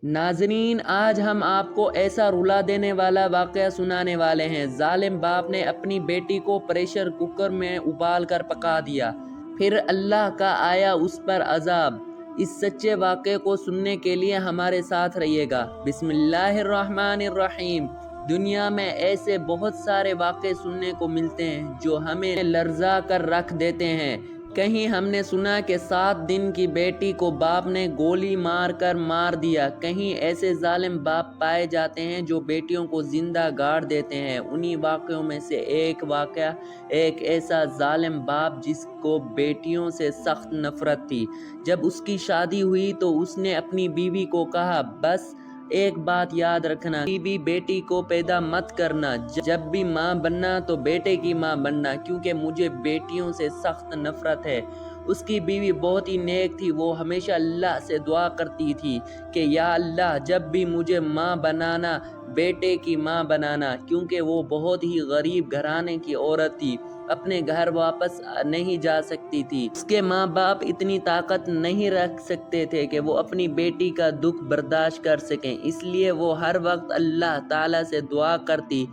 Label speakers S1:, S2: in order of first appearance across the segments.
S1: ناظرین، آج ہم آپ کو ایسا رلا دینے والا واقعہ سنانے والے ہیں۔ ظالم باپ نے اپنی بیٹی کو پریشر کوکر میں ابال کر پکا دیا، پھر اللہ کا آیا اس پر عذاب۔ اس سچے واقعے کو سننے کے لیے ہمارے ساتھ رہیے گا۔ بسم اللہ الرحمن الرحیم۔ دنیا میں ایسے بہت سارے واقعے سننے کو ملتے ہیں جو ہمیں لرزا کر رکھ دیتے ہیں۔ کہیں ہم نے سنا کہ 7 دن کی بیٹی کو باپ نے گولی مار کر مار دیا۔ کہیں ایسے ظالم باپ پائے جاتے ہیں جو بیٹیوں کو زندہ گاڑ دیتے ہیں۔ انہی واقعوں میں سے ایک واقعہ ایک ایسا ظالم باپ جس کو بیٹیوں سے سخت نفرت تھی۔ جب اس کی شادی ہوئی تو اس نے اپنی بیوی کو کہا، بس ایک بات یاد رکھنا، کبھی بھی بیٹی کو پیدا مت کرنا، جب بھی ماں بننا تو بیٹے کی ماں بننا، کیونکہ مجھے بیٹیوں سے سخت نفرت ہے۔ اس کی بیوی بہت ہی نیک تھی، وہ ہمیشہ اللہ سے دعا کرتی تھی کہ یا اللہ جب بھی مجھے ماں بنانا بیٹے کی ماں بنانا، کیونکہ وہ بہت ہی غریب گھرانے کی عورت تھی، اپنے گھر واپس نہیں جا سکتی تھی۔ اس کے ماں باپ اتنی طاقت نہیں رکھ سکتے تھے کہ وہ اپنی بیٹی کا دکھ برداشت کر سکیں، اس لیے وہ ہر وقت اللہ تعالیٰ سے دعا کرتی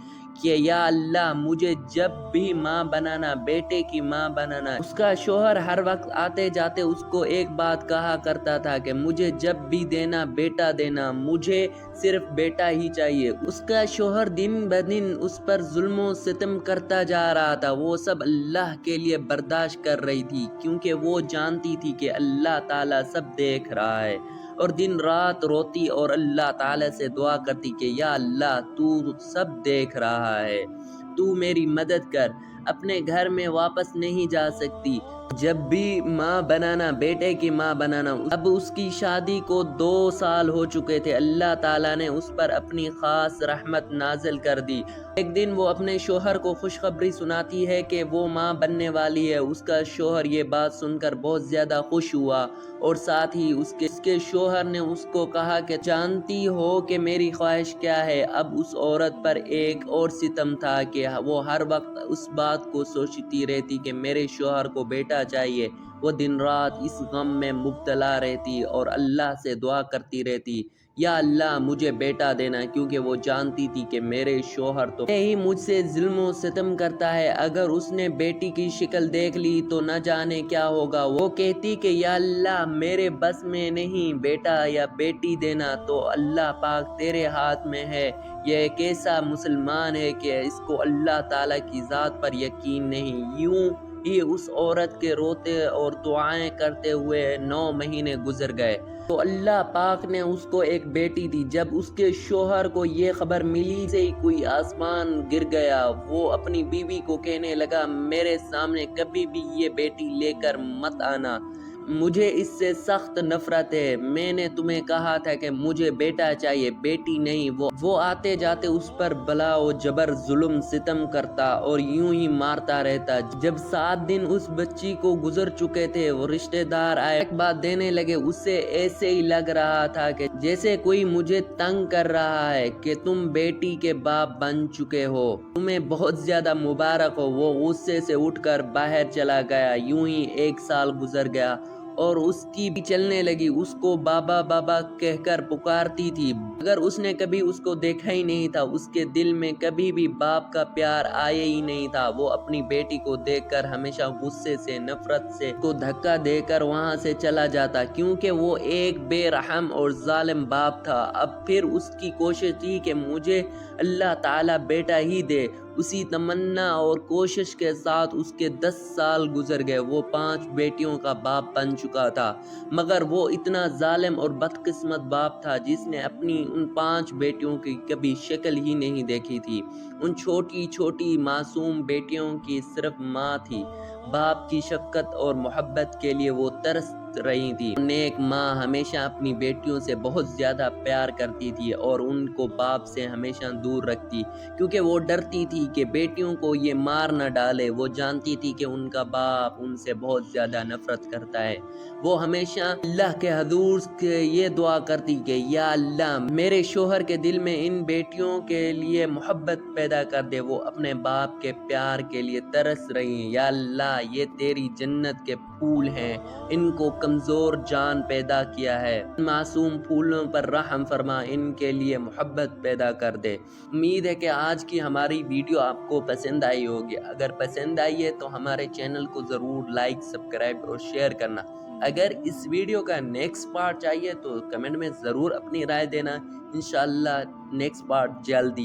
S1: کہ یا اللہ مجھے جب بھی ماں بنانا بیٹے کی ماں بنانا۔ اس کا شوہر ہر وقت آتے جاتے اس کو ایک بات کہا کرتا تھا کہ مجھے جب بھی دینا بیٹا دینا، مجھے صرف بیٹا ہی چاہیے۔ اس کا شوہر دن بدن اس پر ظلم و ستم کرتا جا رہا تھا، وہ سب اللہ کے لیے برداشت کر رہی تھی، کیونکہ وہ جانتی تھی کہ اللہ تعالیٰ سب دیکھ رہا ہے، اور دن رات روتی اور اللہ تعالیٰ سے دعا کرتی کہ یا اللہ تو سب دیکھ رہا ہے، تو میری مدد کر، اپنے گھر میں واپس نہیں جا سکتی، جب بھی ماں بنانا بیٹے کی ماں بنانا۔ اب اس کی شادی کو 2 سال ہو چکے تھے، اللہ تعالیٰ نے اس پر اپنی خاص رحمت نازل کر دی۔ ایک دن وہ اپنے شوہر کو خوشخبری سناتی ہے کہ وہ ماں بننے والی ہے۔ اس کا شوہر یہ بات سن کر بہت زیادہ خوش ہوا، اور ساتھ ہی اس کے شوہر نے اس کو کہا کہ جانتی ہو کہ میری خواہش کیا ہے؟ اب اس عورت پر ایک اور ستم تھا کہ وہ ہر وقت اس بات کو سوچتی رہتی کہ میرے شوہر کو بیٹا چاہیے۔ وہ دن رات اس غم میں مبتلا رہتی اور اللہ سے دعا کرتی رہتی یا اللہ مجھے بیٹا دینا، کیونکہ وہ جانتی تھی کہ میرے شوہر تو ہی مجھ سے ظلم و ستم کرتا ہے، اگر اس نے بیٹی کی شکل دیکھ لی تو نہ جانے کیا ہوگا۔ وہ کہتی کہ یا اللہ میرے بس میں نہیں بیٹا یا بیٹی دینا، تو اللہ پاک تیرے ہاتھ میں ہے۔ یہ ایک ایسا مسلمان ہے کہ اس کو اللہ تعالیٰ کی ذات پر یقین نہیں۔ یوں ہی اس عورت کے روتے اور دعائیں کرتے ہوئے 9 مہینے گزر گئے، تو اللہ پاک نے اس کو ایک بیٹی دی۔ جب اس کے شوہر کو یہ خبر ملی سے ہی کوئی آسمان گر گیا۔ وہ اپنی بیوی کو کہنے لگا، میرے سامنے کبھی بھی یہ بیٹی لے کر مت آنا، مجھے اس سے سخت نفرت ہے۔ میں نے تمہیں کہا تھا کہ مجھے بیٹا چاہیے بیٹی نہیں۔ وہ آتے جاتے اس پر بلا و جبر ظلم ستم کرتا اور یوں ہی مارتا رہتا۔ جب 7 دن اس بچی کو گزر چکے تھے، وہ رشتہ دار آئے، ایک بات دینے لگے۔ اسے ایسے ہی لگ رہا تھا کہ جیسے کوئی مجھے تنگ کر رہا ہے کہ تم بیٹی کے باپ بن چکے ہو، تمہیں بہت زیادہ مبارک ہو۔ وہ غصے سے اٹھ کر باہر چلا گیا۔ یوں ہی 1 سال گزر گیا اور اس کی بھی چلنے لگی، اس کو بابا بابا کہہ کر پکارتی تھی، مگر اس نے کبھی اس کو دیکھا ہی نہیں تھا۔ اس کے دل میں کبھی بھی باپ کا پیار آیا ہی نہیں تھا۔ وہ اپنی بیٹی کو دیکھ کر ہمیشہ غصے سے نفرت سے کو دھکا دے کر وہاں سے چلا جاتا، کیونکہ وہ ایک بے رحم اور ظالم باپ تھا۔ اب پھر اس کی کوشش تھی کہ مجھے اللہ تعالیٰ بیٹا ہی دے۔ اسی تمنا اور کوشش کے ساتھ اس کے 10 سال گزر گئے۔ وہ 5 بیٹیوں کا باپ بن چکا تھا، مگر وہ اتنا ظالم اور بدقسمت باپ تھا جس نے اپنی ان 5 بیٹیوں کی کبھی شکل ہی نہیں دیکھی تھی۔ ان چھوٹی چھوٹی معصوم بیٹیوں کی صرف ماں تھی۔ باپ کی شفقت اور محبت کے لیے وہ ترس رہی تھی۔ نیک ماں ہمیشہ اپنی بیٹیوں سے بہت زیادہ پیار کرتی تھی اور ان کو باپ سے ہمیشہ دور رکھتی، کیونکہ وہ ڈرتی تھی کہ بیٹیوں کو یہ مار نہ ڈالے۔ وہ جانتی تھی کہ ان کا باپ ان سے بہت زیادہ نفرت کرتا ہے۔ وہ ہمیشہ اللہ کے حضور سے یہ دعا کرتی کہ یا اللہ میرے شوہر کے دل میں ان بیٹیوں کے لیے محبت پیدا کر دے، وہ اپنے باپ کے پیار کے لیے ترس رہی ہیں، یا اللہ اللہ یہ تیری جنت کے پھول ہیں، ان کو کمزور جان پیدا کیا ہے، ان معصوم پھولوں پر رحم فرما، ان کے لیے محبت پیدا کر دے۔ امید ہے کہ آج کی ہماری ویڈیو آپ کو پسند آئی ہوگی۔ اگر پسند آئی ہے تو ہمارے چینل کو ضرور لائک، سبسکرائب اور شیئر کرنا۔ اگر اس ویڈیو کا نیکسٹ پارٹ چاہیے تو کمنٹ میں ضرور اپنی رائے دینا۔ انشاءاللہ نیکسٹ پارٹ جلدی